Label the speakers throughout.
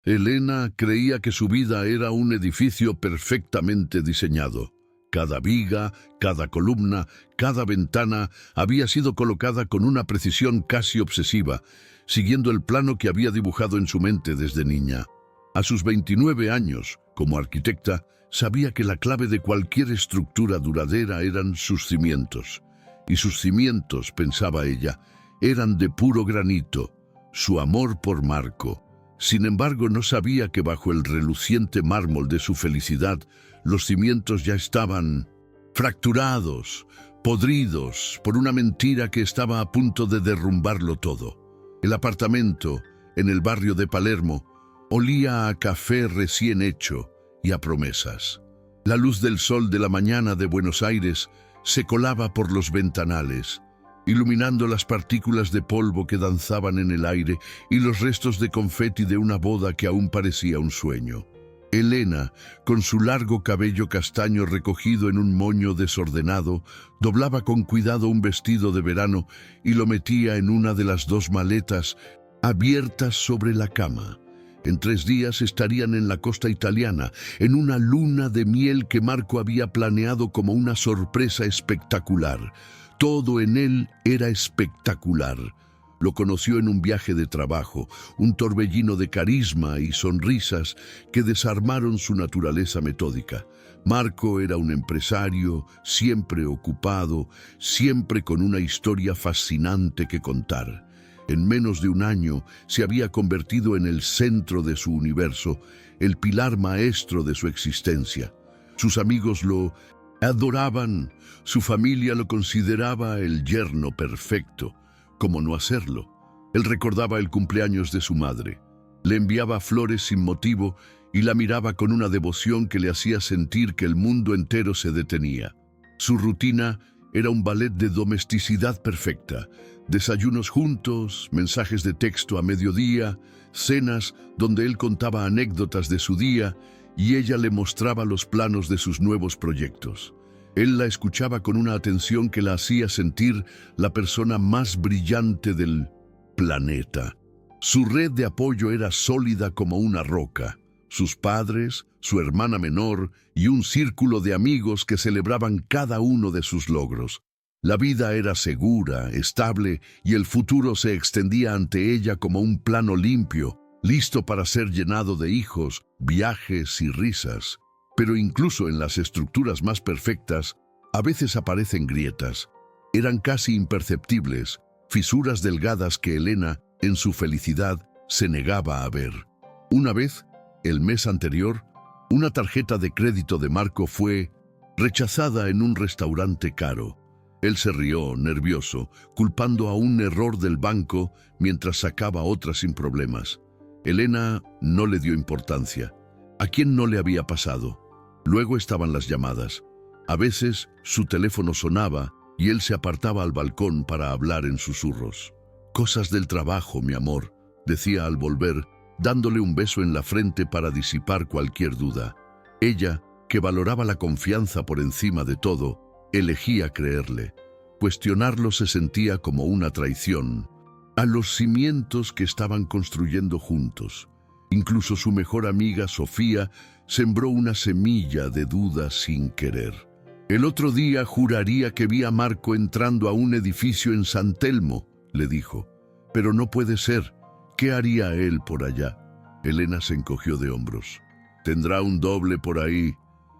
Speaker 1: Elena creía que su vida era un edificio perfectamente diseñado. Cada viga, cada columna, cada ventana había sido colocada con una precisión casi obsesiva, siguiendo el plano que había dibujado en su mente desde niña. A sus 29 años, como arquitecta, sabía que la clave de cualquier estructura duradera eran sus cimientos. Y sus cimientos, pensaba ella, eran de puro granito, su amor por Marco. Sin embargo, no sabía que bajo el reluciente mármol de su felicidad, los cimientos ya estaban fracturados, podridos por una mentira que estaba a punto de derrumbarlo todo. El apartamento, en el barrio de Palermo, olía a café recién hecho y a promesas. La luz del sol de la mañana de Buenos Aires se colaba por los ventanales, iluminando las partículas de polvo que danzaban en el aire y los restos de confeti de una boda que aún parecía un sueño. Elena, con su largo cabello castaño recogido en un moño desordenado, doblaba con cuidado un vestido de verano y lo metía en una de las dos maletas abiertas sobre la cama. En 3 días estarían en la costa italiana, en una luna de miel que Marco había planeado como una sorpresa espectacular. Todo en él era espectacular. Lo conoció en un viaje de trabajo, un torbellino de carisma y sonrisas que desarmaron su naturaleza metódica. Marco era un empresario, siempre ocupado, siempre con una historia fascinante que contar. En menos de un año se había convertido en el centro de su universo, el pilar maestro de su existencia. Sus amigos lo adoraban, su familia lo consideraba el yerno perfecto. ¿Cómo no hacerlo? Él recordaba el cumpleaños de su madre. Le enviaba flores sin motivo y la miraba con una devoción que le hacía sentir que el mundo entero se detenía. Su rutina era un ballet de domesticidad perfecta. Desayunos juntos, mensajes de texto a mediodía, cenas donde él contaba anécdotas de su día y ella le mostraba los planos de sus nuevos proyectos. Él la escuchaba con una atención que la hacía sentir la persona más brillante del planeta. Su red de apoyo era sólida como una roca. Sus padres, su hermana menor y un círculo de amigos que celebraban cada uno de sus logros. La vida era segura, estable y el futuro se extendía ante ella como un plano limpio, listo para ser llenado de hijos, viajes y risas. Pero incluso en las estructuras más perfectas, a veces aparecen grietas. Eran casi imperceptibles, fisuras delgadas que Elena, en su felicidad, se negaba a ver. Una vez, el mes anterior, una tarjeta de crédito de Marco fue rechazada en un restaurante caro. Él se rió, nervioso, culpando a un error del banco mientras sacaba otra sin problemas. Elena no le dio importancia. ¿A quién no le había pasado? Luego estaban las llamadas. A veces su teléfono sonaba y él se apartaba al balcón para hablar en susurros. «Cosas del trabajo, mi amor», decía al volver, dándole un beso en la frente para disipar cualquier duda. Ella, que valoraba la confianza por encima de todo, elegía creerle. Cuestionarlo se sentía como una traición a los cimientos que estaban construyendo juntos. Incluso su mejor amiga, Sofía, sembró una semilla de duda sin querer. «El otro día juraría que vi a Marco entrando a un edificio en San Telmo», le dijo. «Pero no puede ser. ¿Qué haría él por allá?» Elena se encogió de hombros. «Tendrá un doble por ahí»,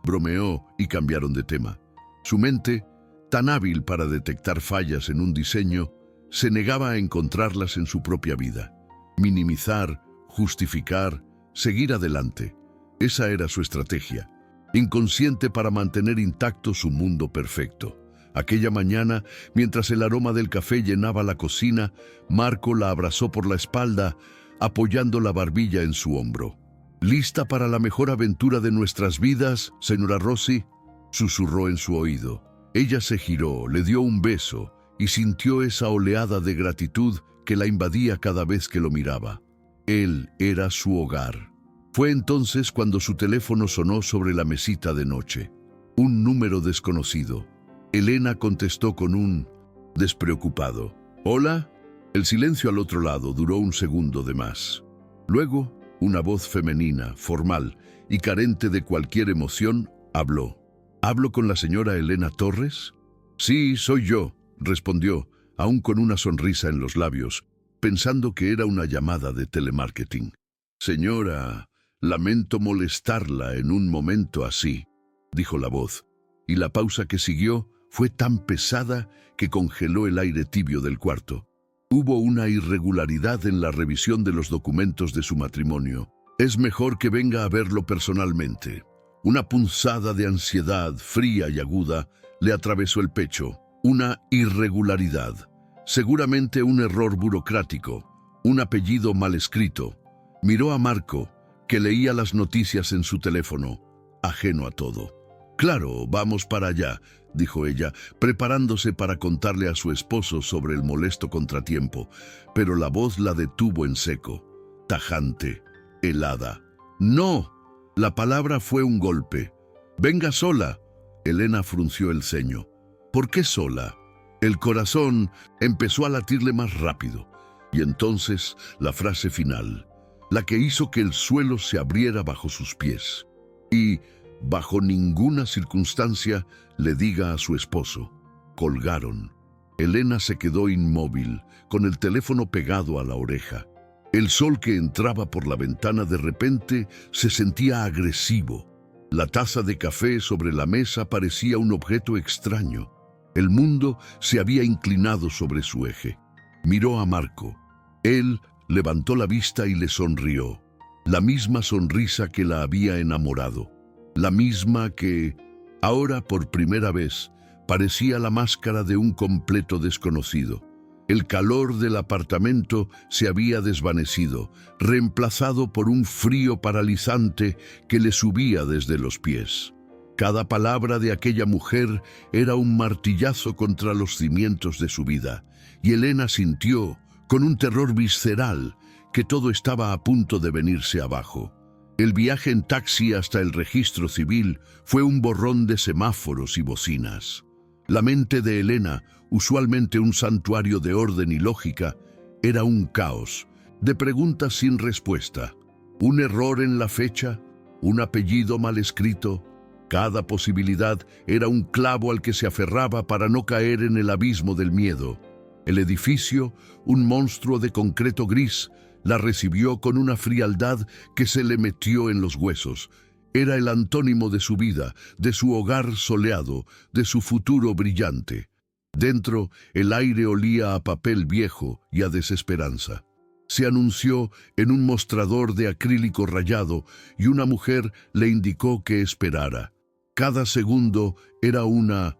Speaker 1: bromeó y cambiaron de tema. Su mente, tan hábil para detectar fallas en un diseño, se negaba a encontrarlas en su propia vida. Minimizar, justificar, seguir adelante. Esa era su estrategia, inconsciente para mantener intacto su mundo perfecto. Aquella mañana, mientras el aroma del café llenaba la cocina, Marco la abrazó por la espalda, apoyando la barbilla en su hombro. «¿Lista para la mejor aventura de nuestras vidas, señora Rossi?», susurró en su oído. Ella se giró, le dio un beso y sintió esa oleada de gratitud que la invadía cada vez que lo miraba. Él era su hogar. Fue entonces cuando su teléfono sonó sobre la mesita de noche. Un número desconocido. Elena contestó con un despreocupado «¿Hola?». El silencio al otro lado duró un segundo de más. Luego, Una voz femenina, formal y carente de cualquier emoción, habló. ¿Hablo con la señora Elena Torres? Sí, soy yo, respondió, aún con una sonrisa en los labios, pensando que era una llamada de telemarketing. Señora, lamento molestarla en un momento así, dijo la voz, y la pausa que siguió fue tan pesada que congeló el aire tibio del cuarto. Hubo una irregularidad en la revisión de los documentos de su matrimonio. Es mejor que venga a verlo personalmente. Una punzada de ansiedad fría y aguda le atravesó el pecho. Una irregularidad. Seguramente un error burocrático. Un apellido mal escrito. Miró a Marco, que leía las noticias en su teléfono, ajeno a todo. Claro, vamos para allá, dijo ella, preparándose para contarle a su esposo sobre el molesto contratiempo, pero la voz la detuvo en seco, tajante, helada. ¡No! La palabra fue un golpe. «Venga sola». Elena frunció el ceño. ¿Por qué sola? El corazón empezó a latirle más rápido, y entonces la frase final, la que hizo que el suelo se abriera bajo sus pies. Y, bajo ninguna circunstancia, le diga a su esposo. Colgaron. Elena se quedó inmóvil, con el teléfono pegado a la oreja. El sol que entraba por la ventana de repente se sentía agresivo. La taza de café sobre la mesa parecía un objeto extraño. El mundo se había inclinado sobre su eje. Miró a Marco. Él levantó la vista y le sonrió. La misma sonrisa que la había enamorado. La misma que, ahora por primera vez, parecía la máscara de un completo desconocido. El calor del apartamento se había desvanecido, reemplazado por un frío paralizante que le subía desde los pies. Cada palabra de aquella mujer era un martillazo contra los cimientos de su vida, y Elena sintió, con un terror visceral, que todo estaba a punto de venirse abajo. El viaje en taxi hasta el registro civil fue un borrón de semáforos y bocinas. La mente de Elena, usualmente un santuario de orden y lógica, era un caos, de preguntas sin respuesta. Un error en la fecha, un apellido mal escrito. Cada posibilidad era un clavo al que se aferraba para no caer en el abismo del miedo. El edificio, un monstruo de concreto gris, la recibió con una frialdad que se le metió en los huesos. Era el antónimo de su vida, de su hogar soleado, de su futuro brillante. Dentro, el aire olía a papel viejo y a desesperanza. Se anunció en un mostrador de acrílico rayado y una mujer le indicó que esperara. Cada segundo era una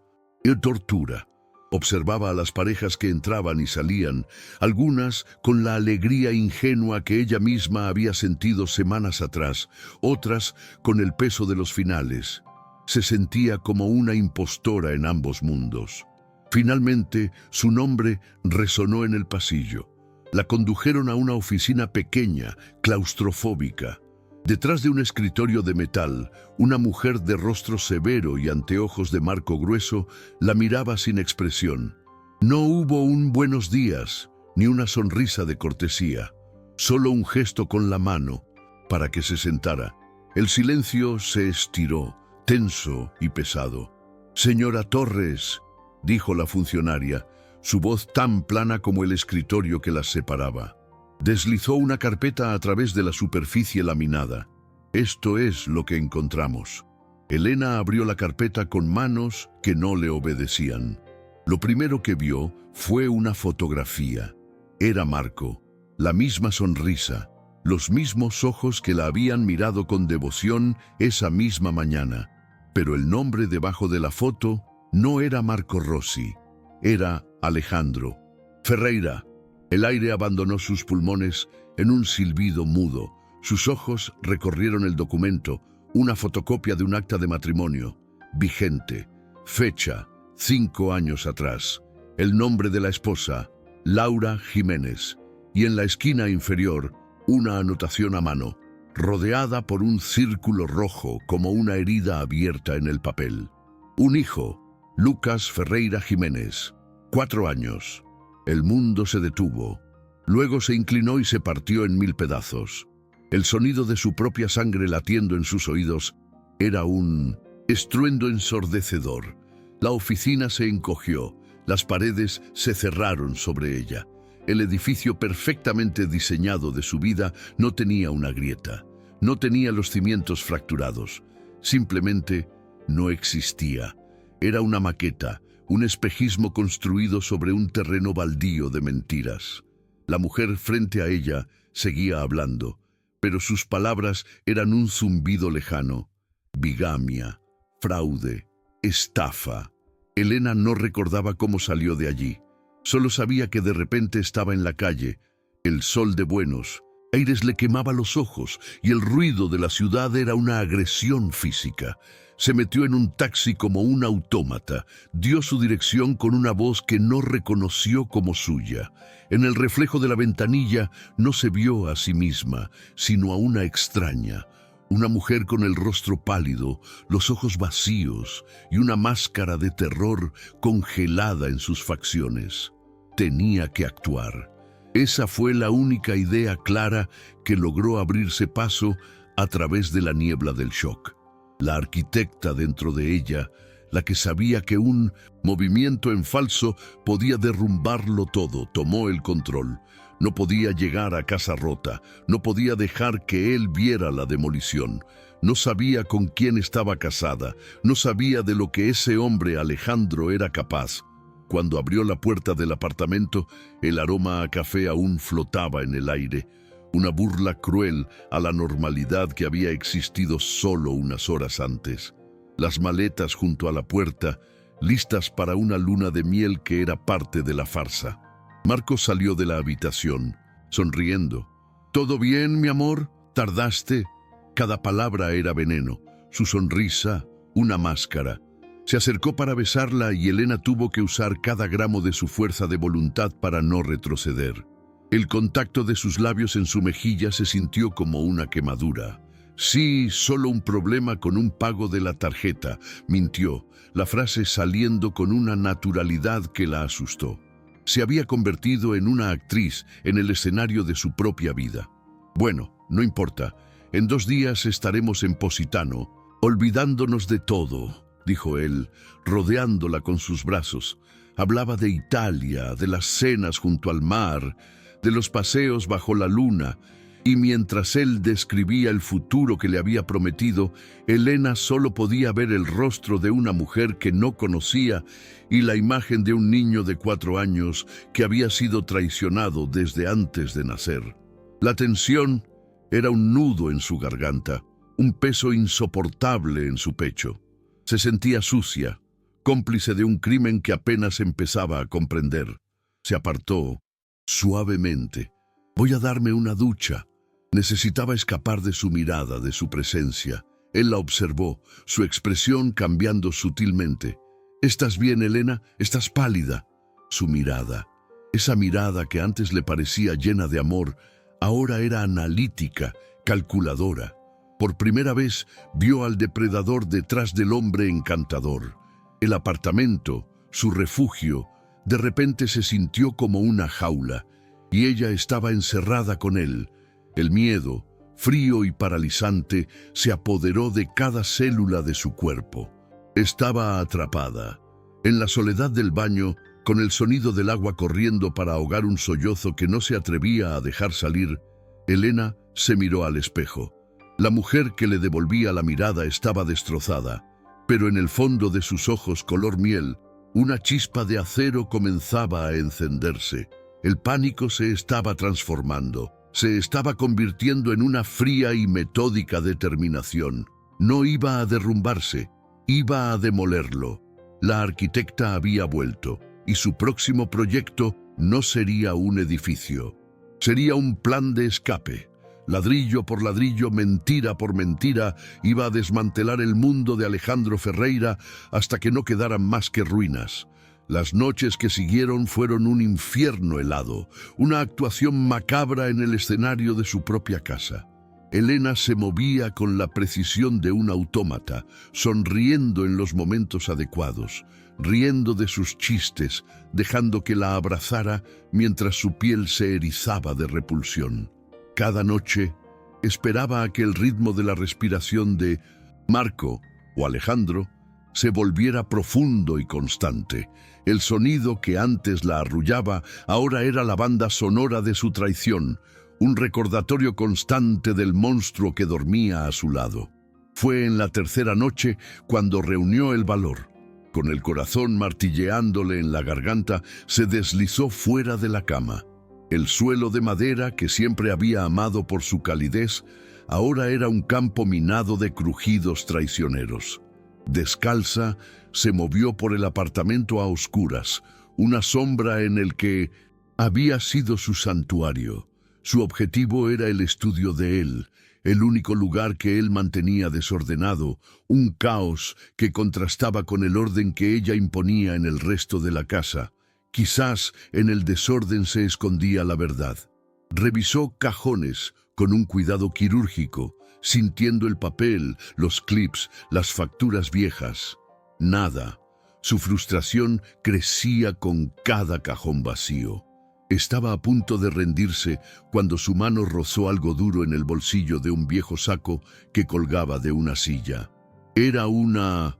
Speaker 1: tortura. Observaba a las parejas que entraban y salían, algunas con la alegría ingenua que ella misma había sentido semanas atrás, otras con el peso de los finales. Se sentía como una impostora en ambos mundos. Finalmente, su nombre resonó en el pasillo. La condujeron a una oficina pequeña, claustrofóbica. Detrás de un escritorio de metal, una mujer de rostro severo y anteojos de marco grueso la miraba sin expresión. No hubo un buenos días, ni una sonrisa de cortesía, solo un gesto con la mano para que se sentara. El silencio se estiró, tenso y pesado. «Señora Torres», dijo la funcionaria, su voz tan plana como el escritorio que las separaba. Deslizó una carpeta a través de la superficie laminada. «Esto es lo que encontramos». Elena abrió la carpeta con manos que no le obedecían. Lo primero que vio fue una fotografía. Era Marco, la misma sonrisa, los mismos ojos que la habían mirado con devoción esa misma mañana. Pero el nombre debajo de la foto no era Marco Rossi, era Alejandro Ferreira. El aire abandonó sus pulmones en un silbido mudo. Sus ojos recorrieron el documento, una fotocopia de un acta de matrimonio, vigente, fecha, 5 años atrás, el nombre de la esposa, Laura Jiménez, y en la esquina inferior, una anotación a mano, rodeada por un círculo rojo como una herida abierta en el papel. Un hijo, Lucas Ferreira Jiménez, 4 años. El mundo se detuvo. Luego se inclinó y se partió en 1000 pedazos. El sonido de su propia sangre latiendo en sus oídos era un estruendo ensordecedor. La oficina se encogió, las paredes se cerraron sobre ella. El edificio perfectamente diseñado de su vida no tenía una grieta, no tenía los cimientos fracturados, simplemente no existía. Era una maqueta, un espejismo construido sobre un terreno baldío de mentiras. La mujer frente a ella seguía hablando, pero sus palabras eran un zumbido lejano. Bigamia, fraude, estafa. Elena no recordaba cómo salió de allí. Solo sabía que de repente estaba en la calle. El sol de buenos aires le quemaba los ojos y el ruido de la ciudad era una agresión física. Se metió en un taxi como un autómata. Dio su dirección con una voz que no reconoció como suya. En el reflejo de la ventanilla no se vio a sí misma, sino a una extraña. Una mujer con el rostro pálido, los ojos vacíos y una máscara de terror congelada en sus facciones. Tenía que actuar. Esa fue la única idea clara que logró abrirse paso a través de la niebla del shock. La arquitecta dentro de ella, la que sabía que un movimiento en falso podía derrumbarlo todo, tomó el control. No podía llegar a casa rota, no podía dejar que él viera la demolición. No sabía con quién estaba casada, no sabía de lo que ese hombre Alejandro era capaz. Cuando abrió la puerta del apartamento, el aroma a café aún flotaba en el aire, una burla cruel a la normalidad que había existido solo unas horas antes. Las maletas junto a la puerta, listas para una luna de miel que era parte de la farsa. Marcos salió de la habitación, sonriendo. «¿Todo bien, mi amor? ¿Tardaste?» Cada palabra era veneno, su sonrisa, una máscara. Se acercó para besarla y Elena tuvo que usar cada gramo de su fuerza de voluntad para no retroceder. El contacto de sus labios en su mejilla se sintió como una quemadura. «Sí, solo un problema con un pago de la tarjeta», mintió, la frase saliendo con una naturalidad que la asustó. Se había convertido en una actriz en el escenario de su propia vida. «Bueno, no importa. En 2 días estaremos en Positano, olvidándonos de todo», dijo él, rodeándola con sus brazos. Hablaba de Italia, de las cenas junto al mar, de los paseos bajo la luna, y mientras él describía el futuro que le había prometido, Elena solo podía ver el rostro de una mujer que no conocía y la imagen de un niño de 4 años que había sido traicionado desde antes de nacer. La tensión era un nudo en su garganta, un peso insoportable en su pecho. Se sentía sucia, cómplice de un crimen que apenas empezaba a comprender. Se apartó suavemente. «Voy a darme una ducha». Necesitaba escapar de su mirada, de su presencia. Él la observó, su expresión cambiando sutilmente. «¿Estás bien, Elena? ¿Estás pálida?» Su mirada, esa mirada que antes le parecía llena de amor, ahora era analítica, calculadora. Por primera vez vio al depredador detrás del hombre encantador. El apartamento, su refugio, de repente se sintió como una jaula, y ella estaba encerrada con él. El miedo, frío y paralizante, se apoderó de cada célula de su cuerpo. Estaba atrapada, en la soledad del baño, con el sonido del agua corriendo para ahogar un sollozo que no se atrevía a dejar salir. Elena se miró al espejo. La mujer que le devolvía la mirada estaba destrozada, pero en el fondo de sus ojos color miel, una chispa de acero comenzaba a encenderse. El pánico se estaba transformando. Se estaba convirtiendo en una fría y metódica determinación. No iba a derrumbarse, iba a demolerlo. La arquitecta había vuelto, y su próximo proyecto no sería un edificio. Sería un plan de escape. Ladrillo por ladrillo, mentira por mentira, iba a desmantelar el mundo de Alejandro Ferreira hasta que no quedaran más que ruinas. Las noches que siguieron fueron un infierno helado, una actuación macabra en el escenario de su propia casa. Elena se movía con la precisión de un autómata, sonriendo en los momentos adecuados, riendo de sus chistes, dejando que la abrazara mientras su piel se erizaba de repulsión. Cada noche, Esperaba a que el ritmo de la respiración de Marco o Alejandro se volviera profundo y constante. El sonido que antes la arrullaba ahora era la banda sonora de su traición, un recordatorio constante del monstruo que dormía a su lado. Fue en la tercera noche cuando reunió el valor. Con el corazón martilleándole en la garganta, se deslizó fuera de la cama. El suelo de madera que siempre había amado por su calidez, ahora era un campo minado de crujidos traicioneros. Descalza, se movió por el apartamento a oscuras, una sombra en el que había sido su santuario. Su objetivo era el estudio de él, el único lugar que él mantenía desordenado, un caos que contrastaba con el orden que ella imponía en el resto de la casa. Quizás en el desorden se escondía la verdad. Revisó cajones con un cuidado quirúrgico, sintiendo el papel, los clips, las facturas viejas. Nada. Su frustración crecía con cada cajón vacío. Estaba a punto de rendirse cuando su mano rozó algo duro en el bolsillo de un viejo saco que colgaba de una silla. Era una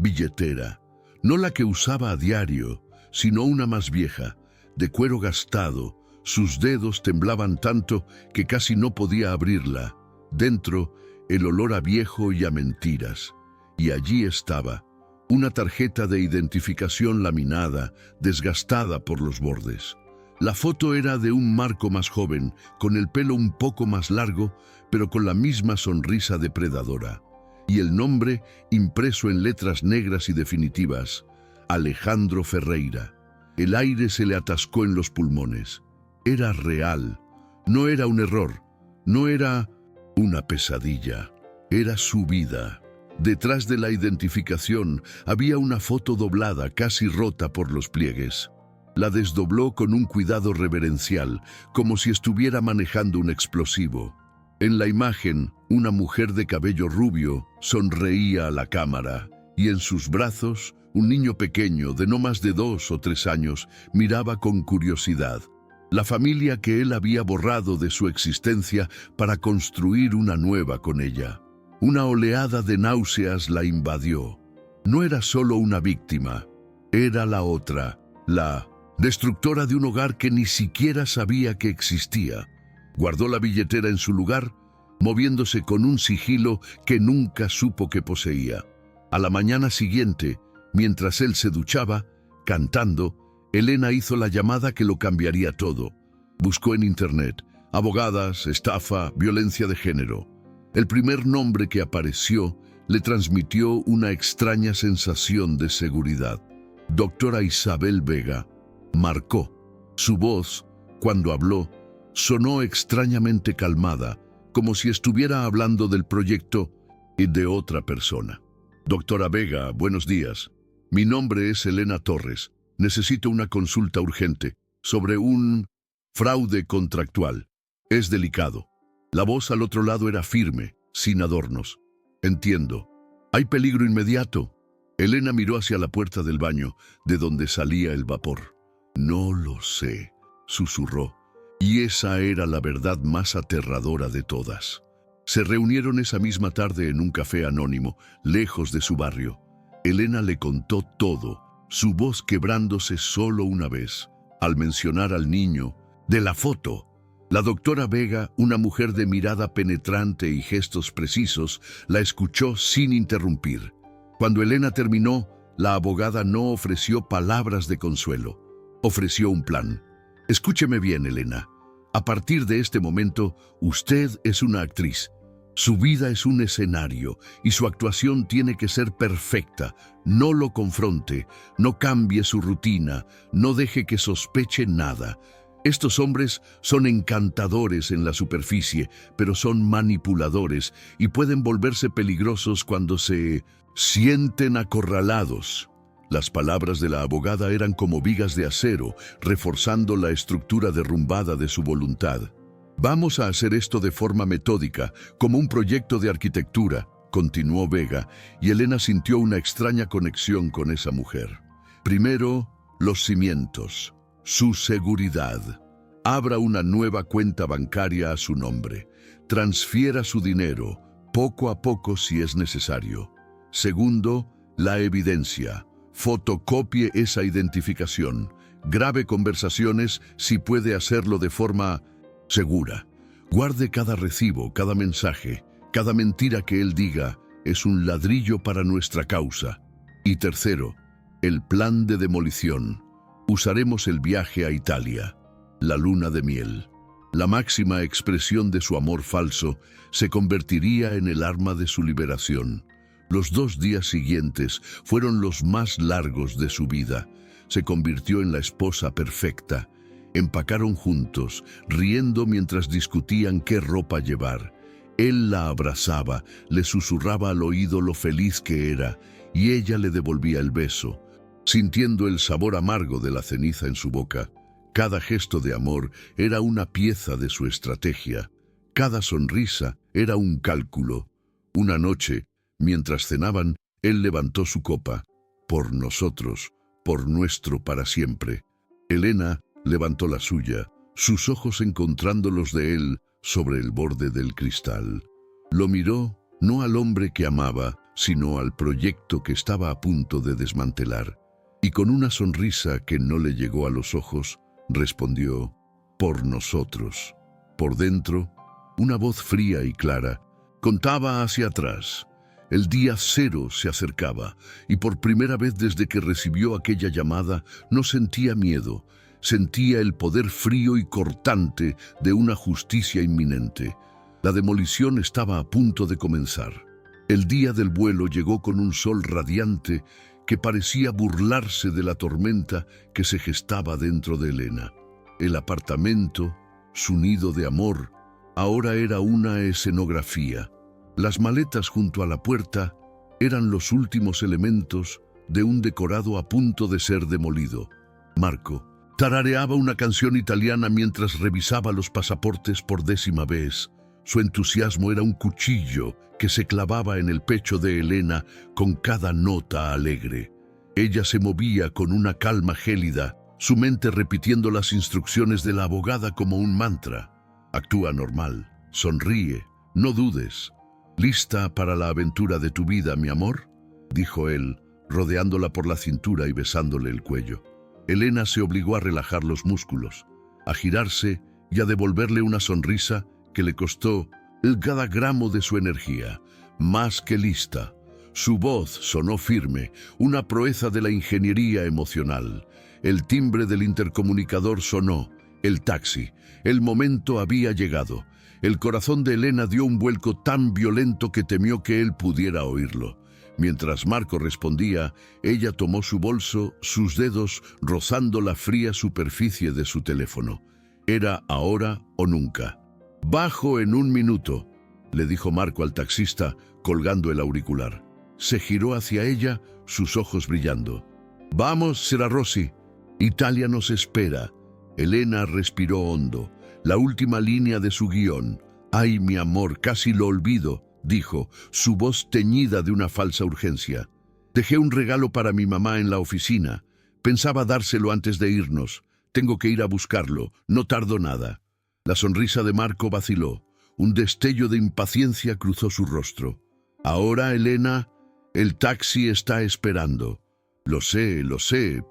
Speaker 1: billetera, no la que usaba a diario, sino una más vieja, de cuero gastado. Sus dedos temblaban tanto que casi no podía abrirla. Dentro, el olor a viejo y a mentiras. Y allí estaba, una tarjeta de identificación laminada, desgastada por los bordes. La foto era de un Marco más joven, con el pelo un poco más largo, pero con la misma sonrisa depredadora. Y el nombre, impreso en letras negras y definitivas, Alejandro Ferreira. El aire se le atascó en los pulmones. Era real. No era un error. No era una pesadilla. Era su vida. Detrás de la identificación había una foto doblada, casi rota por los pliegues. La desdobló con un cuidado reverencial, como si estuviera manejando un explosivo. En la imagen, una mujer de cabello rubio sonreía a la cámara, y en sus brazos, un niño pequeño de no más de 2 o 3 años miraba con curiosidad. La familia que él había borrado de su existencia para construir una nueva con ella. Una oleada de náuseas la invadió. No era solo una víctima, era la otra, la destructora de un hogar que ni siquiera sabía que existía. Guardó la billetera en su lugar, moviéndose con un sigilo que nunca supo que poseía. A la mañana siguiente, mientras él se duchaba, cantando, Elena hizo la llamada que lo cambiaría todo. Buscó en internet, abogadas, estafa, violencia de género. El primer nombre que apareció le transmitió una extraña sensación de seguridad. Doctora Isabel Vega. Marcó. Su voz, cuando habló, sonó extrañamente calmada, como si estuviera hablando del proyecto y de otra persona. Doctora Vega, buenos días. Mi nombre es Elena Torres. Necesito una consulta urgente sobre un fraude contractual. Es delicado. La voz al otro lado era firme, sin adornos. Entiendo. ¿Hay peligro inmediato? Elena miró hacia la puerta del baño, de donde salía el vapor. No lo sé, susurró. Y esa era la verdad más aterradora de todas. Se reunieron esa misma tarde en un café anónimo, lejos de su barrio. Elena le contó todo, su voz quebrándose solo una vez, al mencionar al niño de la foto. La doctora Vega, una mujer de mirada penetrante y gestos precisos, la escuchó sin interrumpir. Cuando Elena terminó, la abogada no ofreció palabras de consuelo. Ofreció un plan. Escúcheme bien, Elena. A partir de este momento, usted es una actriz. Su vida es un escenario y su actuación tiene que ser perfecta. No lo confronte, no cambie su rutina, no deje que sospeche nada. Estos hombres son encantadores en la superficie, pero son manipuladores y pueden volverse peligrosos cuando se sienten acorralados. Las palabras de la abogada eran como vigas de acero, reforzando la estructura derrumbada de su voluntad. Vamos a hacer esto de forma metódica, como un proyecto de arquitectura, continuó Vega, y Elena sintió una extraña conexión con esa mujer. Primero, los cimientos, su seguridad. Abra una nueva cuenta bancaria a su nombre. transfiera su dinero, poco a poco si es necesario. Segundo, la evidencia. Fotocopie esa identificación. Grabe conversaciones si puede hacerlo de forma segura. Guarde cada recibo, cada mensaje, cada mentira que él diga es un ladrillo para nuestra causa. Y tercero, el plan de demolición. Usaremos el viaje a Italia, la luna de miel. La máxima expresión de su amor falso se convertiría en el arma de su liberación. Los 2 días siguientes fueron los más largos de su vida. Se convirtió en la esposa perfecta. Empacaron juntos, riendo mientras discutían qué ropa llevar. Él la abrazaba, le susurraba al oído lo feliz que era, y ella le devolvía el beso, sintiendo el sabor amargo de la ceniza en su boca. Cada gesto de amor era una pieza de su estrategia. Cada sonrisa era un cálculo. Una noche, mientras cenaban, él levantó su copa. Por nosotros, por nuestro para siempre. Elena levantó la suya, sus ojos encontrando los de él sobre el borde del cristal. Lo miró, no al hombre que amaba, sino al proyecto que estaba a punto de desmantelar. Y con una sonrisa que no le llegó a los ojos, respondió, por nosotros. Por dentro, una voz fría y clara contaba hacia atrás. El día 0 se acercaba, y por primera vez desde que recibió aquella llamada, no sentía miedo, sentía el poder frío y cortante de una justicia inminente. La demolición estaba a punto de comenzar. El día del vuelo llegó con un sol radiante que parecía burlarse de la tormenta que se gestaba dentro de Elena. El apartamento, su nido de amor, ahora era una escenografía. Las maletas junto a la puerta eran los últimos elementos de un decorado a punto de ser demolido. Marco tarareaba una canción italiana mientras revisaba los pasaportes por 10ª vez. Su entusiasmo era un cuchillo que se clavaba en el pecho de Elena con cada nota alegre. Ella se movía con una calma gélida, su mente repitiendo las instrucciones de la abogada como un mantra. Actúa normal, sonríe, no dudes. ¿Lista para la aventura de tu vida, mi amor?, dijo él, rodeándola por la cintura y besándole el cuello. Elena se obligó a relajar los músculos, a girarse y a devolverle una sonrisa que le costó cada gramo de su energía. Más que lista. Su voz sonó firme, una proeza de la ingeniería emocional. El timbre del intercomunicador sonó. El taxi. El momento había llegado. El corazón de Elena dio un vuelco tan violento que temió que él pudiera oírlo. Mientras Marco respondía, ella tomó su bolso, sus dedos rozando la fría superficie de su teléfono. Era ahora o nunca. «Bajo en 1 minuto», le dijo Marco al taxista, colgando el auricular. Se giró hacia ella, sus ojos brillando. «Vamos, Sera Rossi. Italia nos espera». Elena respiró hondo. La última línea de su guión. «Ay, mi amor, casi lo olvido», dijo, su voz teñida de una falsa urgencia. «Dejé un regalo para mi mamá en la oficina. Pensaba dárselo antes de irnos. Tengo que ir a buscarlo. No tardo nada». La sonrisa de Marco vaciló. Un destello de impaciencia cruzó su rostro. «Ahora, Elena, el taxi está esperando». Lo sé,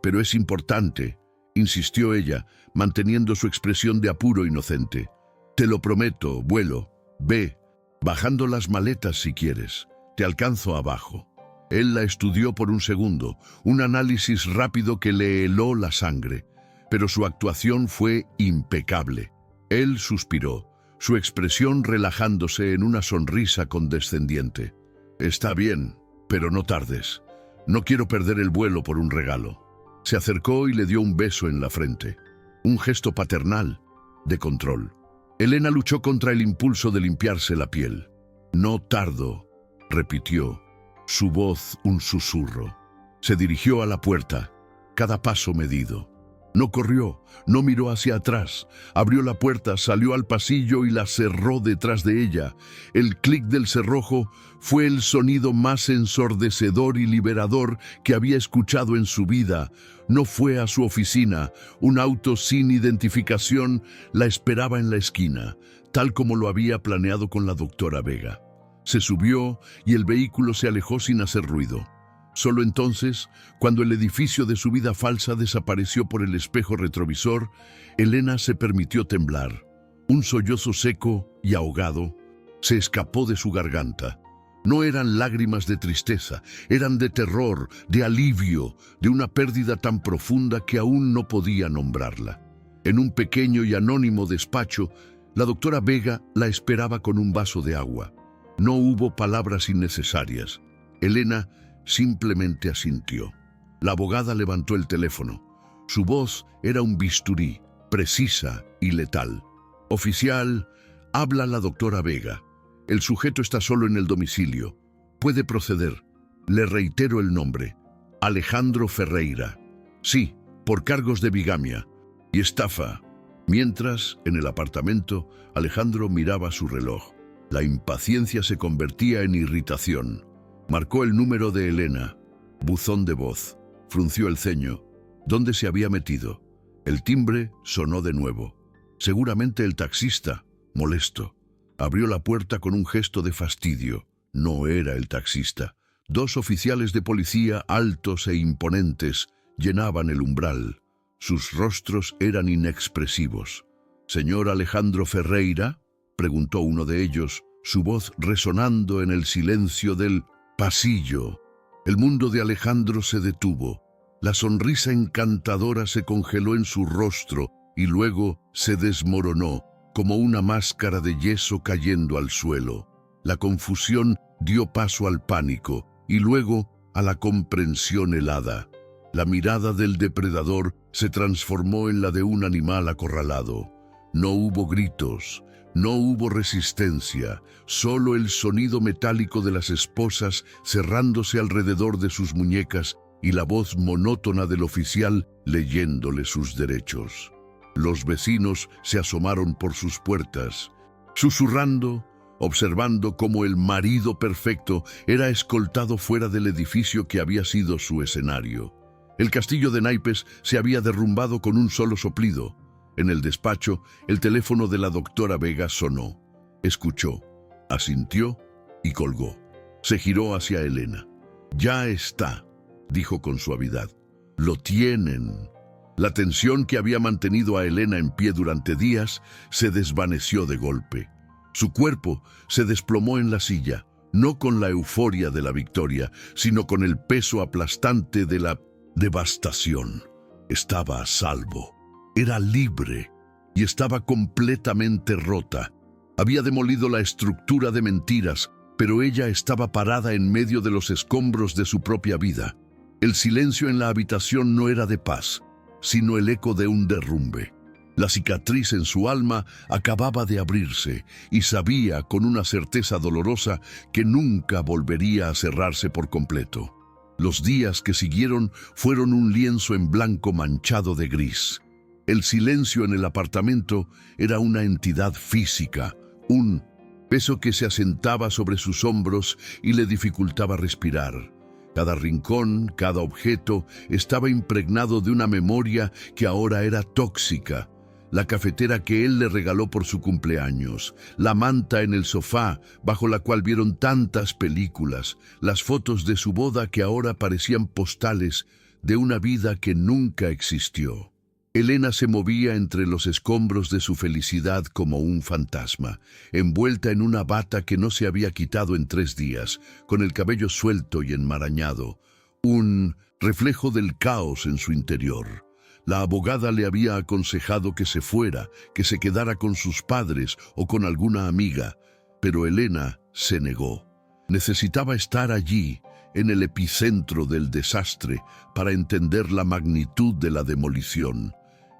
Speaker 1: pero es importante», insistió ella, manteniendo su expresión de apuro inocente. «Te lo prometo, vuelo. Ve, bajando las maletas si quieres. Te alcanzo abajo». Él la estudió por un segundo, un análisis rápido que le heló la sangre, pero su actuación fue impecable. Él suspiró, su expresión relajándose en una sonrisa condescendiente. «Está bien, pero no tardes. No quiero perder el vuelo por un regalo». Se acercó y le dio un beso en la frente. Un gesto paternal, de control. Elena luchó contra el impulso de limpiarse la piel. «No tardo», repitió, su voz un susurro. Se dirigió a la puerta, cada paso medido. No corrió, no miró hacia atrás. Abrió la puerta, salió al pasillo y la cerró detrás de ella. El clic del cerrojo fue el sonido más ensordecedor y liberador que había escuchado en su vida. No fue a su oficina. Un auto sin identificación la esperaba en la esquina. tal como lo había planeado con la doctora Vega. Se subió y el vehículo se alejó sin hacer ruido. Solo entonces, cuando el edificio de su vida falsa desapareció por el espejo retrovisor, Elena se permitió temblar. Un sollozo seco y ahogado se escapó de su garganta. No eran lágrimas de tristeza, eran de terror, de alivio, de una pérdida tan profunda que aún no podía nombrarla. En un pequeño y anónimo despacho, la doctora Vega la esperaba con un vaso de agua. No hubo palabras innecesarias. Elena simplemente asintió. La abogada levantó el teléfono. Su voz era un bisturí, precisa y letal. «Oficial, habla la doctora Vega. El sujeto está solo en el domicilio. Puede proceder. Le reitero el nombre. Alejandro Ferreira. Sí, por cargos de bigamia y estafa». Mientras, en el apartamento, Alejandro miraba su reloj. La impaciencia se convertía en irritación. Marcó el número de Elena. Buzón de voz. Frunció el ceño. ¿Dónde se había metido? El timbre sonó de nuevo. Seguramente el taxista, molesto. Abrió la puerta con un gesto de fastidio. No era el taxista. Dos oficiales de policía, altos e imponentes, llenaban el umbral. Sus rostros eran inexpresivos. «¿Señor Alejandro Ferreira?», preguntó uno de ellos, su voz resonando en el silencio del pasillo. El mundo de Alejandro se detuvo. La sonrisa encantadora se congeló en su rostro y luego se desmoronó, como una máscara de yeso cayendo al suelo. La confusión dio paso al pánico y luego a la comprensión helada. La mirada del depredador se transformó en la de un animal acorralado. No hubo gritos, no hubo resistencia, solo el sonido metálico de las esposas cerrándose alrededor de sus muñecas y la voz monótona del oficial leyéndole sus derechos. Los vecinos se asomaron por sus puertas, susurrando, observando cómo el marido perfecto era escoltado fuera del edificio que había sido su escenario. El castillo de naipes se había derrumbado con un solo soplido. En el despacho, el teléfono de la doctora Vega sonó. Escuchó, asintió y colgó. Se giró hacia Elena. «Ya está», dijo con suavidad. «Lo tienen». La tensión que había mantenido a Elena en pie durante días se desvaneció de golpe. Su cuerpo se desplomó en la silla, no con la euforia de la victoria, sino con el peso aplastante de la devastación. Estaba a salvo. Era libre y estaba completamente rota. Había demolido la estructura de mentiras, pero ella estaba parada en medio de los escombros de su propia vida. El silencio en la habitación no era de paz, sino el eco de un derrumbe. La cicatriz en su alma acababa de abrirse y sabía con una certeza dolorosa que nunca volvería a cerrarse por completo. Los días que siguieron fueron un lienzo en blanco manchado de gris. El silencio en el apartamento era una entidad física, un peso que se asentaba sobre sus hombros y le dificultaba respirar. Cada rincón, cada objeto estaba impregnado de una memoria que ahora era tóxica. La cafetera que él le regaló por su cumpleaños, la manta en el sofá bajo la cual vieron tantas películas, las fotos de su boda que ahora parecían postales de una vida que nunca existió. Elena se movía entre los escombros de su felicidad como un fantasma, envuelta en una bata que no se había quitado en 3 días, con el cabello suelto y enmarañado, un reflejo del caos en su interior. La abogada le había aconsejado que se fuera, que se quedara con sus padres o con alguna amiga, pero Elena se negó. Necesitaba estar allí, en el epicentro del desastre, para entender la magnitud de la demolición.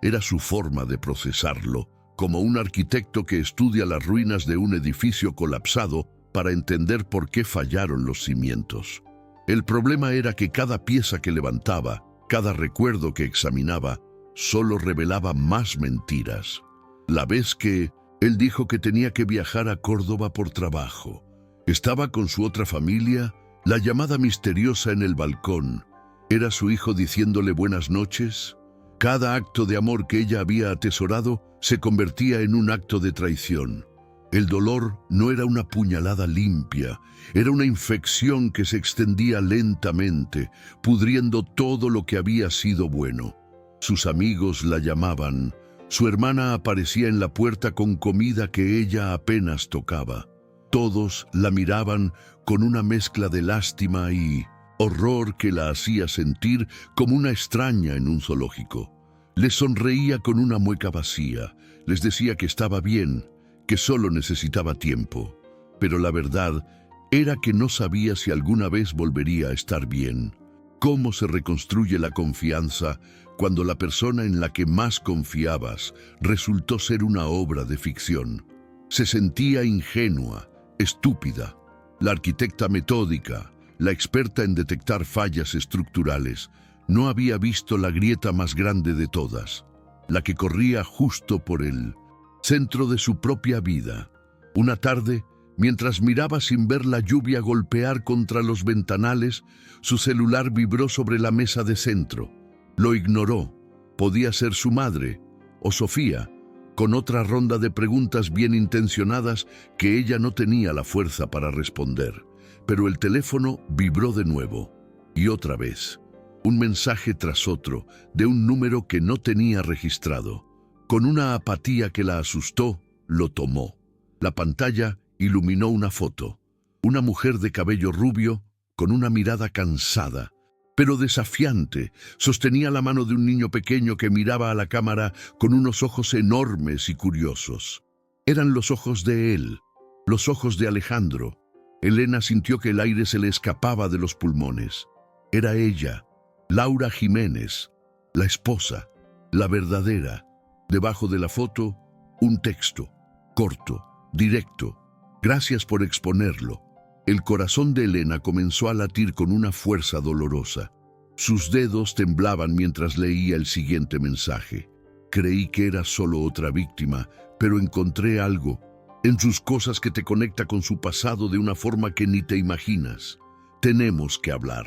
Speaker 1: Era su forma de procesarlo, como un arquitecto que estudia las ruinas de un edificio colapsado para entender por qué fallaron los cimientos. El problema era que cada pieza que levantaba, cada recuerdo que examinaba, solo revelaba más mentiras. La vez que él dijo que tenía que viajar a Córdoba por trabajo, estaba con su otra familia, la llamada misteriosa en el balcón, ¿era su hijo diciéndole buenas noches? Cada acto de amor que ella había atesorado se convertía en un acto de traición. El dolor no era una puñalada limpia, era una infección que se extendía lentamente, pudriendo todo lo que había sido bueno. Sus amigos la llamaban. Su hermana aparecía en la puerta con comida que ella apenas tocaba. Todos la miraban con una mezcla de lástima y horror que la hacía sentir como una extraña en un zoológico. Les sonreía con una mueca vacía, les decía que estaba bien, que solo necesitaba tiempo. Pero la verdad era que no sabía si alguna vez volvería a estar bien. ¿Cómo se reconstruye la confianza cuando la persona en la que más confiabas resultó ser una obra de ficción? Se sentía ingenua, estúpida. La arquitecta metódica, la experta en detectar fallas estructurales, no había visto la grieta más grande de todas, la que corría justo por el centro de su propia vida. Una tarde, mientras miraba sin ver la lluvia golpear contra los ventanales, su celular vibró sobre la mesa de centro. Lo ignoró. Podía ser su madre o Sofía, con otra ronda de preguntas bien intencionadas que ella no tenía la fuerza para responder. Pero el teléfono vibró de nuevo, y otra vez. Un mensaje tras otro, de un número que no tenía registrado. Con una apatía que la asustó, lo tomó. La pantalla iluminó una foto. Una mujer de cabello rubio, con una mirada cansada, pero desafiante, sostenía la mano de un niño pequeño que miraba a la cámara con unos ojos enormes y curiosos. Eran los ojos de él, los ojos de Alejandro. Elena sintió que el aire se le escapaba de los pulmones. Era ella, Laura Jiménez, la esposa, la verdadera. Debajo de la foto, un texto, corto, directo. Gracias por exponerlo. El corazón de Elena comenzó a latir con una fuerza dolorosa. Sus dedos temblaban mientras leía el siguiente mensaje. Creí que era solo otra víctima, pero encontré algo en sus cosas que te conecta con su pasado de una forma que ni te imaginas. Tenemos que hablar.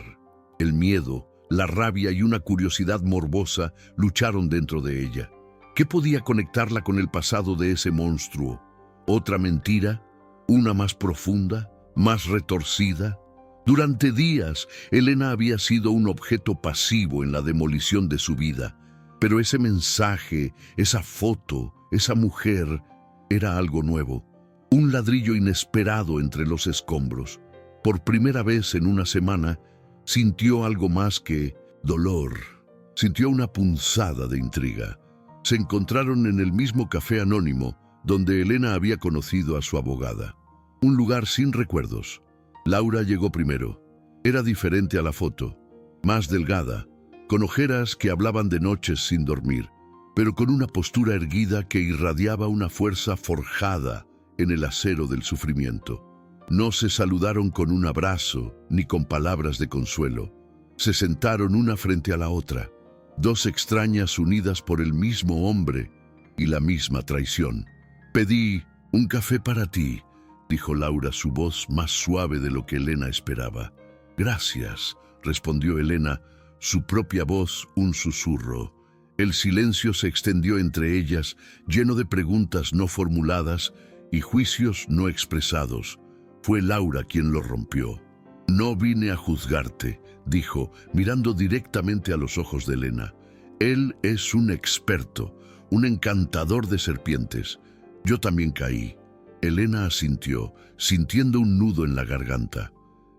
Speaker 1: El miedo, la rabia y una curiosidad morbosa lucharon dentro de ella. ¿Qué podía conectarla con el pasado de ese monstruo? ¿Otra mentira? ¿Una más profunda? ¿Más retorcida? Durante días, Elena había sido un objeto pasivo en la demolición de su vida. Pero ese mensaje, esa foto, esa mujer, era algo nuevo. Un ladrillo inesperado entre los escombros. Por primera vez en una semana, sintió algo más que dolor. Sintió una punzada de intriga. Se encontraron en el mismo café anónimo donde Elena había conocido a su abogada. Un lugar sin recuerdos. Laura llegó primero. Era diferente a la foto. Más delgada, con ojeras que hablaban de noches sin dormir, pero con una postura erguida que irradiaba una fuerza forjada en el acero del sufrimiento. No se saludaron con un abrazo ni con palabras de consuelo. Se sentaron una frente a la otra, dos extrañas unidas por el mismo hombre y la misma traición. «Pedí un café para ti», dijo Laura, su voz más suave de lo que Elena esperaba. «Gracias», respondió Elena, su propia voz un susurro. El silencio se extendió entre ellas, lleno de preguntas no formuladas y juicios no expresados. Fue Laura quien lo rompió. «No vine a juzgarte», dijo, mirando directamente a los ojos de Elena. «Él es un experto, un encantador de serpientes. Yo también caí». Elena asintió, sintiendo un nudo en la garganta.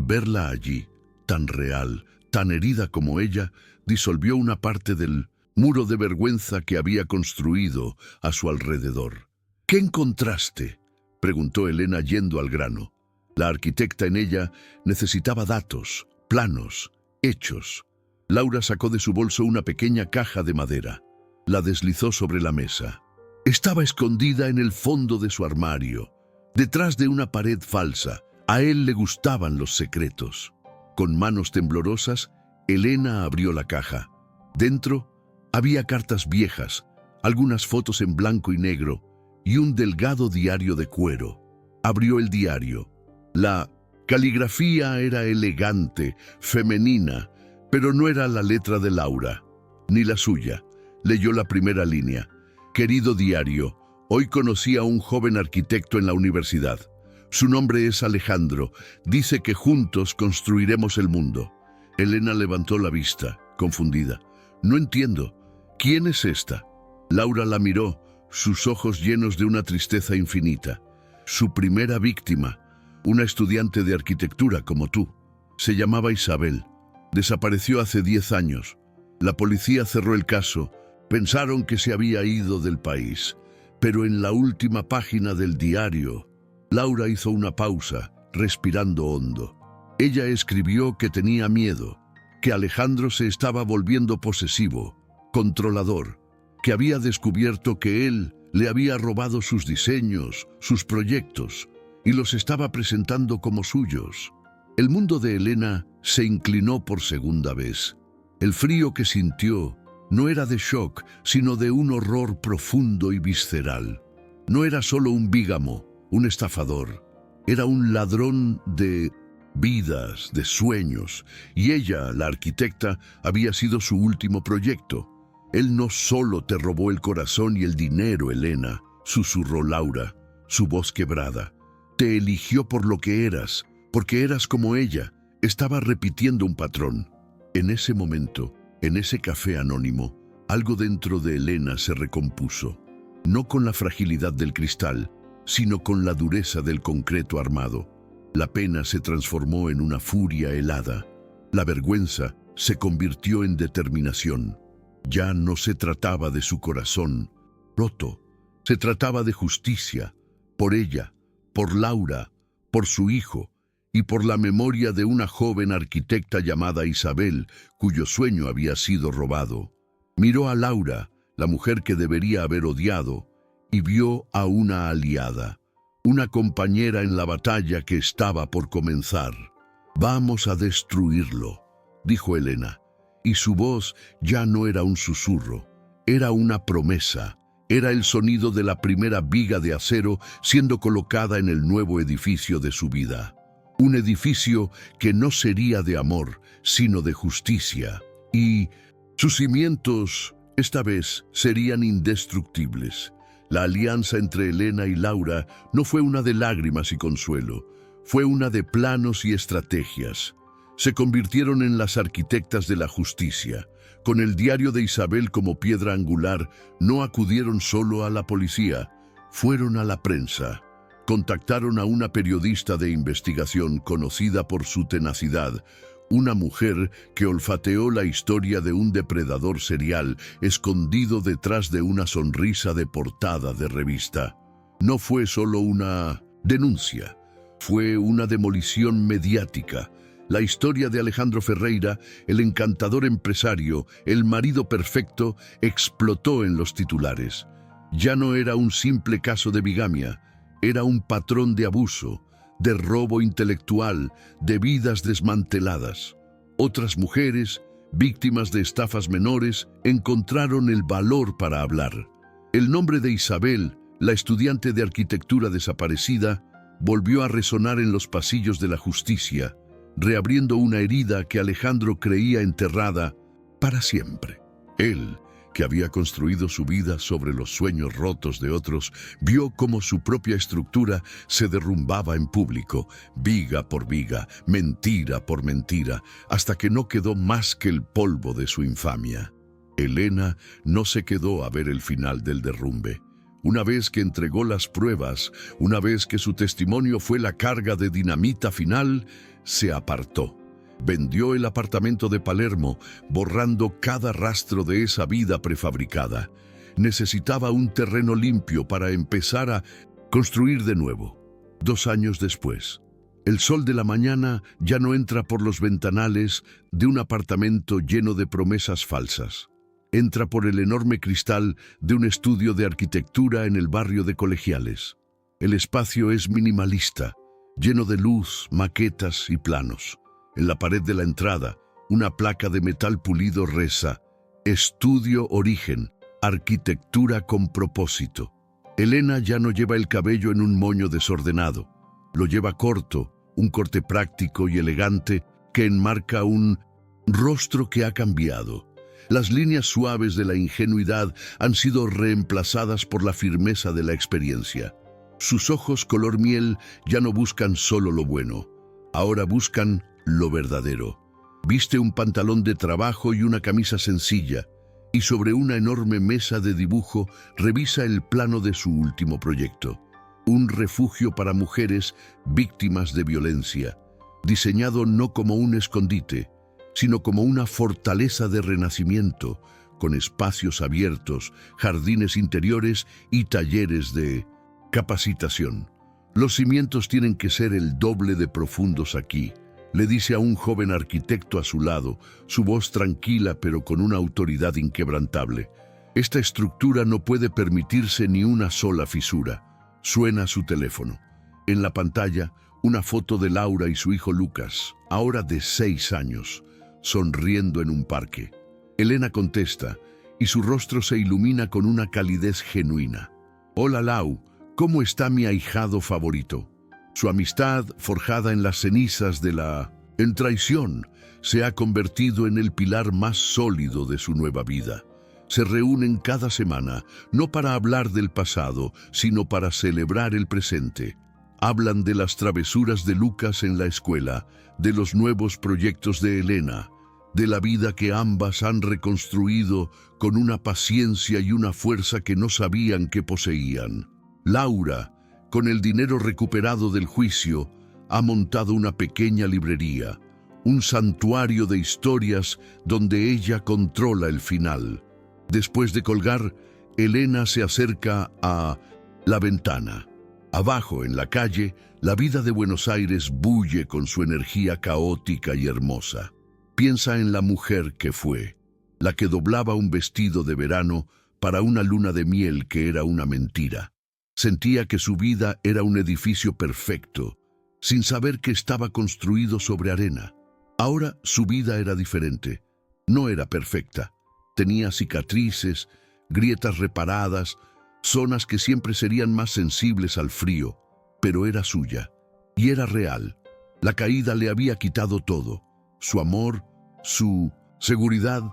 Speaker 1: Verla allí, tan real, tan herida como ella, disolvió una parte del muro de vergüenza que había construido a su alrededor. «¿Qué encontraste?», preguntó Elena yendo al grano. La arquitecta en ella necesitaba datos, planos, hechos. Laura sacó de su bolso una pequeña caja de madera. La deslizó sobre la mesa. Estaba escondida en el fondo de su armario, detrás de una pared falsa. A él le gustaban los secretos. Con manos temblorosas, Elena abrió la caja. Dentro había cartas viejas, algunas fotos en blanco y negro y un delgado diario de cuero. Abrió el diario. La caligrafía era elegante, femenina, pero no era la letra de Laura, ni la suya. Leyó la primera línea. «Querido diario, Hoy conocí a un joven arquitecto en la universidad. Su nombre es Alejandro. Dice que juntos construiremos el mundo. Elena levantó la vista, confundida. No entiendo. ¿Quién es esta? Laura la miró, sus ojos llenos de una tristeza infinita. Su primera víctima, una estudiante de arquitectura como tú. Se llamaba Isabel. Desapareció hace 10 años. La policía cerró el caso. Pensaron que se había ido del país. Pero en la última página del diario, Laura hizo una pausa, respirando hondo. Ella escribió que tenía miedo, que Alejandro se estaba volviendo posesivo, controlador, que había descubierto que él le había robado sus diseños, sus proyectos, y los estaba presentando como suyos. El mundo de Elena se inclinó por segunda vez. El frío que sintió no era de shock, sino de un horror profundo y visceral. No era solo un bígamo, un estafador. Era un ladrón de vidas, de sueños. Y ella, la arquitecta, había sido su último proyecto. Él no solo te robó el corazón y el dinero, Elena, susurró Laura, su voz quebrada. Te eligió por lo que eras, porque eras como ella. Estaba repitiendo un patrón. En ese momento, en ese café anónimo, algo dentro de Elena se recompuso. No con la fragilidad del cristal, sino con la dureza del concreto armado. La pena se transformó en una furia helada. La vergüenza se convirtió en determinación. Ya no se trataba de su corazón roto, se trataba de justicia, por ella, por Laura, por su hijo y por la memoria de una joven arquitecta llamada Isabel, cuyo sueño había sido robado. Miró a Laura, la mujer que debería haber odiado, y vio a una aliada, una compañera en la batalla que estaba por comenzar. «Vamos a destruirlo», dijo Elena, y su voz ya no era un susurro, era una promesa, era el sonido de la primera viga de acero siendo colocada en el nuevo edificio de su vida. Un edificio que no sería de amor, sino de justicia, y sus cimientos, esta vez, serían indestructibles. La alianza entre Elena y Laura no fue una de lágrimas y consuelo, fue una de planos y estrategias. Se convirtieron en las arquitectas de la justicia. Con el diario de Isabel como piedra angular, no acudieron solo a la policía, fueron a la prensa. Contactaron a una periodista de investigación conocida por su tenacidad, una mujer que olfateó la historia de un depredador serial escondido detrás de una sonrisa de portada de revista. No fue solo una denuncia, fue una demolición mediática. La historia de Alejandro Ferreira, el encantador empresario, el marido perfecto, explotó en los titulares. Ya no era un simple caso de bigamia, era un patrón de abuso, de robo intelectual, de vidas desmanteladas. Otras mujeres, víctimas de estafas menores, encontraron el valor para hablar. El nombre de Isabel, la estudiante de arquitectura desaparecida, volvió a resonar en los pasillos de la justicia, reabriendo una herida que Alejandro creía enterrada para siempre. Él, que había construido su vida sobre los sueños rotos de otros, vio cómo su propia estructura se derrumbaba en público, viga por viga, mentira por mentira, hasta que no quedó más que el polvo de su infamia. Elena no se quedó a ver el final del derrumbe. Una vez que entregó las pruebas, una vez que su testimonio fue la carga de dinamita final, se apartó. Vendió el apartamento de Palermo, borrando cada rastro de esa vida prefabricada. Necesitaba un terreno limpio para empezar a construir de nuevo. 2 años después, el sol de la mañana ya no entra por los ventanales de un apartamento lleno de promesas falsas. Entra por el enorme cristal de un estudio de arquitectura en el barrio de Colegiales. El espacio es minimalista, lleno de luz, maquetas y planos. En la pared de la entrada, una placa de metal pulido reza: Estudio Origen, arquitectura con propósito. Elena ya no lleva el cabello en un moño desordenado. Lo lleva corto, un corte práctico y elegante que enmarca un rostro que ha cambiado. Las líneas suaves de la ingenuidad han sido reemplazadas por la firmeza de la experiencia. Sus ojos color miel ya no buscan solo lo bueno, ahora buscan lo verdadero. Viste un pantalón de trabajo y una camisa sencilla, y sobre una enorme mesa de dibujo revisa el plano de su último proyecto. Un refugio para mujeres víctimas de violencia, diseñado no como un escondite, sino como una fortaleza de renacimiento, con espacios abiertos, jardines interiores y talleres de capacitación. Los cimientos tienen que ser el doble de profundos aquí, le dice a un joven arquitecto a su lado, su voz tranquila pero con una autoridad inquebrantable. Esta estructura no puede permitirse ni una sola fisura. Suena su teléfono. En la pantalla, una foto de Laura y su hijo Lucas, ahora de 6 años, sonriendo en un parque. Elena contesta, y su rostro se ilumina con una calidez genuina. «Hola Lau, ¿cómo está mi ahijado favorito?» Su amistad, forjada en las cenizas de la traición, se ha convertido en el pilar más sólido de su nueva vida. Se reúnen cada semana, no para hablar del pasado, sino para celebrar el presente. Hablan de las travesuras de Lucas en la escuela, de los nuevos proyectos de Elena, de la vida que ambas han reconstruido con una paciencia y una fuerza que no sabían que poseían. Laura, con el dinero recuperado del juicio, ha montado una pequeña librería, un santuario de historias donde ella controla el final. Después de colgar, Elena se acerca a la ventana. Abajo, en la calle, la vida de Buenos Aires bulle con su energía caótica y hermosa. Piensa en la mujer que fue, la que doblaba un vestido de verano para una luna de miel que era una mentira. Sentía que su vida era un edificio perfecto, sin saber que estaba construido sobre arena. Ahora su vida era diferente. No era perfecta. Tenía cicatrices, grietas reparadas, zonas que siempre serían más sensibles al frío, pero era suya, y era real. La caída le había quitado todo: su amor, su seguridad,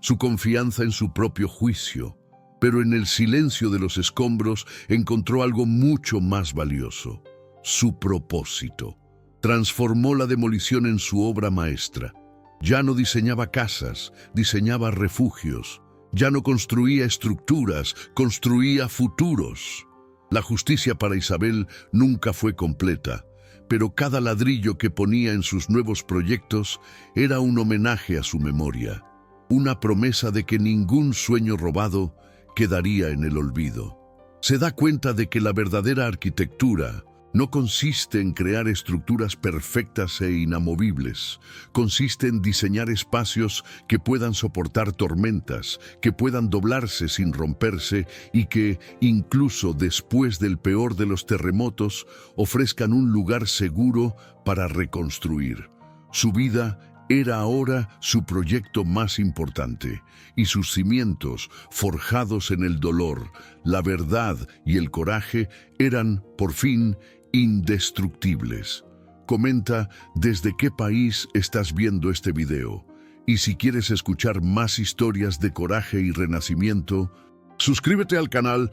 Speaker 1: su confianza en su propio juicio. Pero en el silencio de los escombros encontró algo mucho más valioso: su propósito. Transformó la demolición en su obra maestra. Ya no diseñaba casas, diseñaba refugios. Ya no construía estructuras, construía futuros. La justicia para Isabel nunca fue completa, pero cada ladrillo que ponía en sus nuevos proyectos era un homenaje a su memoria, una promesa de que ningún sueño robado quedaría en el olvido. Se da cuenta de que la verdadera arquitectura no consiste en crear estructuras perfectas e inamovibles. Consiste en diseñar espacios que puedan soportar tormentas, que puedan doblarse sin romperse y que, incluso después del peor de los terremotos, ofrezcan un lugar seguro para reconstruir. Su vida era ahora su proyecto más importante, y sus cimientos, forjados en el dolor, la verdad y el coraje, eran, por fin, indestructibles. Comenta desde qué país estás viendo este video, y si quieres escuchar más historias de coraje y renacimiento, suscríbete al canal